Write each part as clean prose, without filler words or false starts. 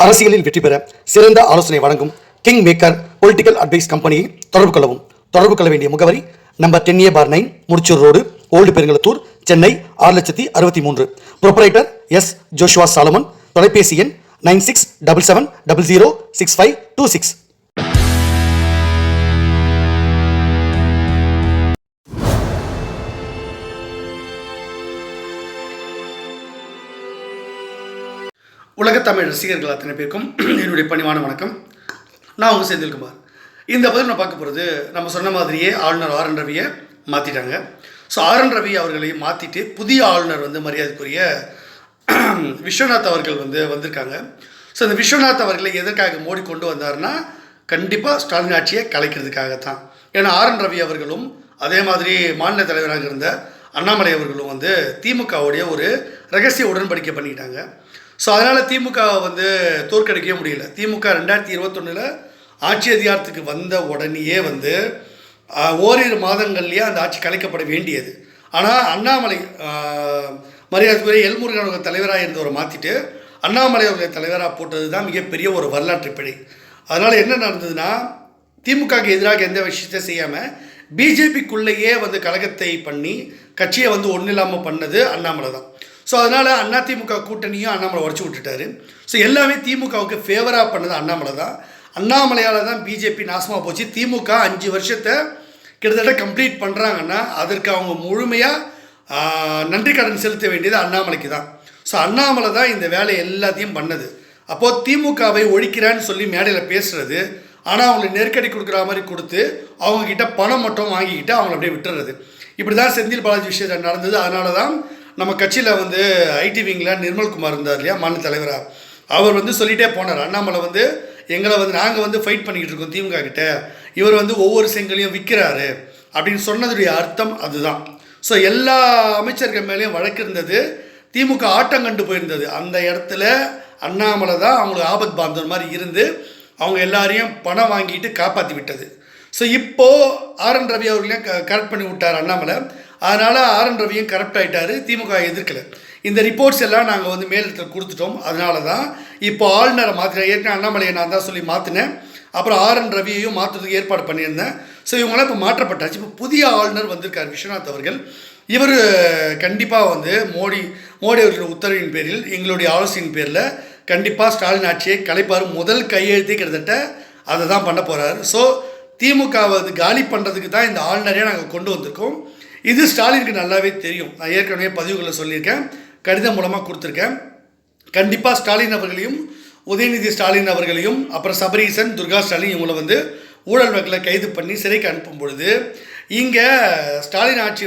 அரசியலில் வெற்றி பெற சிறந்த ஆலோசனை வழங்கும் கிங் மேக்கர் பொலிட்டிக்கல் அட்வைஸ் கம்பெனியை தொடர்பு கொள்ளவும். தொடர்பு கொள்ள வேண்டிய முகவரி number 10A/9 Mudichur road, old Perungalathur, Chennai 6,63,000. Proprietor S. Joshua Solomon. தொலைபேசி எண் 9677006526. உலகத்தமிழ் ரசிகர்கள் அத்தனை பேருக்கும் என்னுடைய பணிவான வணக்கம். நான் உங்கள் செந்தில்குமார். இந்த பதில் நான் பார்க்க போகிறது, நம்ம சொன்ன மாதிரியே ஆளுநர் ஆர் என் ரவியை மாற்றிட்டாங்க. ஸோ ஆர் என் ரவி அவர்களை மாற்றிட்டு புதிய ஆளுநர் மரியாதைக்குரிய விஸ்வநாத் அவர்கள் வந்திருக்காங்க. ஸோ இந்த விஸ்வநாத் அவர்களை எதற்காக மோடி கொண்டு வந்தார்னா, கண்டிப்பாக ஸ்டாலின் ஆட்சியை கலைக்கிறதுக்காகத்தான். ஏன்னா ஆர் என் ரவி அவர்களும் அதே மாதிரி மாநில தலைவராக இருந்த அண்ணாமலை அவர்களும் திமுகவுடைய ஒரு ரகசிய உடன்படிக்கை பண்ணிக்கிட்டாங்க. ஸோ அதனால் திமுகவை தோற்கடிக்கவே முடியல. திமுக 2021 ஆட்சி அதிகாரத்துக்கு வந்த உடனேயே ஓரிரு மாதங்கள்லேயே அந்த ஆட்சி கலைக்கப்பட வேண்டியது. ஆனால் அண்ணாமலை மரியாதைக்குரிய எல்முருகன் அவர்கள் தலைவராக இருந்தவரை மாற்றிட்டு அண்ணாமலை அவர்கள் தலைவராக போட்டது தான் மிகப்பெரிய ஒரு வரலாற்று பிழை. அதனால் என்ன நடந்ததுன்னா, திமுகவுக்கு எதிராக எந்த விஷயத்தை செய்யாமல் பிஜேபிக்குள்ளேயே கழகத்தை பண்ணி கட்சியை ஒன்றும் இல்லாமல் பண்ணது அண்ணாமலை தான். ஸோ அதனால் அதிமுக கூட்டணியும் அண்ணாமலை உடச்சி விட்டுட்டாரு. ஸோ எல்லாமே திமுகவுக்கு ஃபேவராக பண்ணது அண்ணாமலை தான். அண்ணாமலையால் தான் பிஜேபி நாசமாக போச்சு. திமுக 5 வருஷத்தை கிட்டத்தட்ட கம்ப்ளீட் பண்ணுறாங்கன்னா அதற்கு அவங்க முழுமையாக நன்றி கடன் செலுத்த வேண்டியது அண்ணாமலைக்கு தான். ஸோ அண்ணாமலை தான் இந்த வேலை எல்லாத்தையும் பண்ணது. அப்போது திமுகவை ஒழிக்கிறான்னு சொல்லி மேடையில் பேசுகிறது, ஆனால் அவங்களுக்கு நெருக்கடி கொடுக்குற மாதிரி கொடுத்து அவங்கக்கிட்ட பணம் மட்டும் வாங்கிக்கிட்டு அவங்கள அப்படியே விட்டுறது. இப்படி தான் செந்தில் பாலாஜி விஷயத்தில் நடந்தது. அதனால தான் நம்ம கட்சியில் ஐடி விங்கில் நிர்மல்குமார் இருந்தார் இல்லையா, மாநில தலைவராக, அவர் சொல்லிகிட்டே போனார், அண்ணாமலை எங்களை நாங்கள் ஃபைட் பண்ணிக்கிட்டு இருக்கோம் திமுக கிட்ட, இவர் ஒவ்வொரு செங்கலையும் விற்கிறாரு அப்படின்னு சொன்னதுடைய அர்த்தம் அதுதான். ஸோ எல்லா அமைச்சர்கள் மேலேயும் வழக்கு இருந்தது. திமுக ஆட்டம் கண்டு போயிருந்தது. அந்த இடத்துல அண்ணாமலை தான் அவங்களுக்கு ஆபத் பாந்தர் மாதிரி இருந்து அவங்க எல்லாரையும் பணம் வாங்கிட்டு காப்பாற்றி விட்டது. ஸோ இப்போது ஆர் என் ரவி அவர்களையும் கரெக்ட் பண்ணி விட்டார் அண்ணாமலை. அதனால் ஆர் என் ரவியும் கரெக்ட் ஆகிட்டார். திமுக எதிர்க்கலை. இந்த ரிப்போர்ட்ஸ் எல்லாம் நாங்கள் மேலிடத்தில் கொடுத்துட்டோம். அதனால தான் இப்போ ஆளுநரை மாற்றினேன். ஏற்கனவே அண்ணாமலையை நான் தான் சொல்லி மாற்றினேன். அப்புறம் ஆர் என் ரவியையும் மாற்றுறதுக்கு ஏற்பாடு பண்ணியிருந்தேன். ஸோ இவங்களாம் இப்போ மாற்றப்பட்டாச்சு. இப்போ புதிய ஆளுநர் வந்திருக்கார் விஸ்வநாத் அவர்கள். இவர் கண்டிப்பாக மோடி அவர்களுடைய உத்தரவின் பேரில், எங்களுடைய ஆலோசனையின் பேரில் கண்டிப்பாக ஸ்டாலின் ஆட்சியை கலைப்பார். முதல் கையெழுத்தே கிட்டத்தட்ட அதை தான் பண்ண போகிறார். ஸோ திமுகவை காலி பண்ணுறதுக்கு தான் இந்த ஆளுநரையே நாங்கள் கொண்டு வந்திருக்கோம். இது ஸ்டாலினுக்கு நல்லாவே தெரியும். நான் ஏற்கனவே பதிவுகளில் சொல்லியிருக்கேன், கடிதம் மூலமாக கொடுத்துருக்கேன். கண்டிப்பாக ஸ்டாலின் அவர்களையும், உதயநிதி ஸ்டாலின் அவர்களையும், அப்புறம் சபரீசன், துர்கா ஸ்டாலின் இவங்களை ஊழல் வழக்கில் கைது பண்ணி சிறைக்கு அனுப்பும் பொழுது இங்கே ஸ்டாலின் ஆட்சி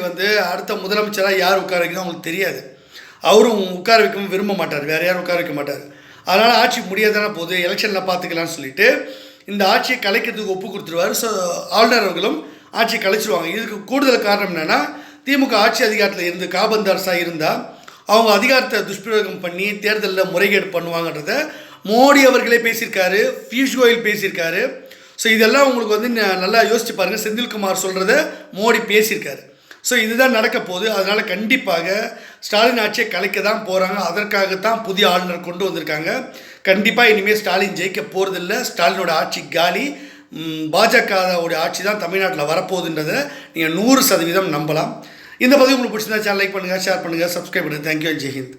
அடுத்த முதலமைச்சராக யார் உட்கார வைக்கணும் அவங்களுக்கு தெரியாது. அவரும் உட்கார வைக்கவும் விரும்ப மாட்டார், வேறு யாரும் உட்கார வைக்க மாட்டார். அதனால் ஆட்சி முடியாதான போது எலெக்ஷனில் பார்த்துக்கலான்னு சொல்லிட்டு இந்த ஆட்சியை கலைக்கிறதுக்கு ஒப்பு கொடுத்துருவார். ஸோ ஆளுநர் அவர்களும் ஆட்சியை கலைச்சிருவாங்க. இதுக்கு கூடுதல் காரணம் என்னென்னா, திமுக ஆட்சி அதிகாரத்தில் இருந்து காபந்தாரசாக இருந்தால் அவங்க அதிகாரத்தை துஷ்பிரயோகம் பண்ணி தேர்தலில் முறைகேடு பண்ணுவாங்கன்றத மோடி அவர்களே பேசியிருக்காரு, பியூஷ் கோயல் பேசியிருக்காரு. ஸோ இதெல்லாம் உங்களுக்கு நல்லா யோசிச்சு பாருங்கள். செந்தில்குமார் சொல்கிறத மோடி பேசியிருக்காரு. ஸோ இதுதான் நடக்க போகுது. அதனால் கண்டிப்பாக ஸ்டாலின் ஆட்சியை கலைக்க தான் போகிறாங்க. அதற்காகத்தான் புதிய ஆளுநர் கொண்டு வந்திருக்காங்க. கண்டிப்பாக இனிமேல் ஸ்டாலின் ஜெயிக்க போகிறதில்ல. ஸ்டாலினோட ஆட்சி காலி. பாஜகவோடைய ஆட்சி தான் தமிழ்நாட்டில் வரப்போகுதுன்றதை நீங்கள் 100% நம்பலாம். இந்த பதிவு உங்களுக்கு பிடிச்சிருந்தா சேனல் லைக் பண்ணுங்கள், ஷேர் பண்ணுங்கள், சப்ஸ்கிரைப் பண்ணுங்கள். தேங்க்யூ. ஜெய் ஹிந்த்.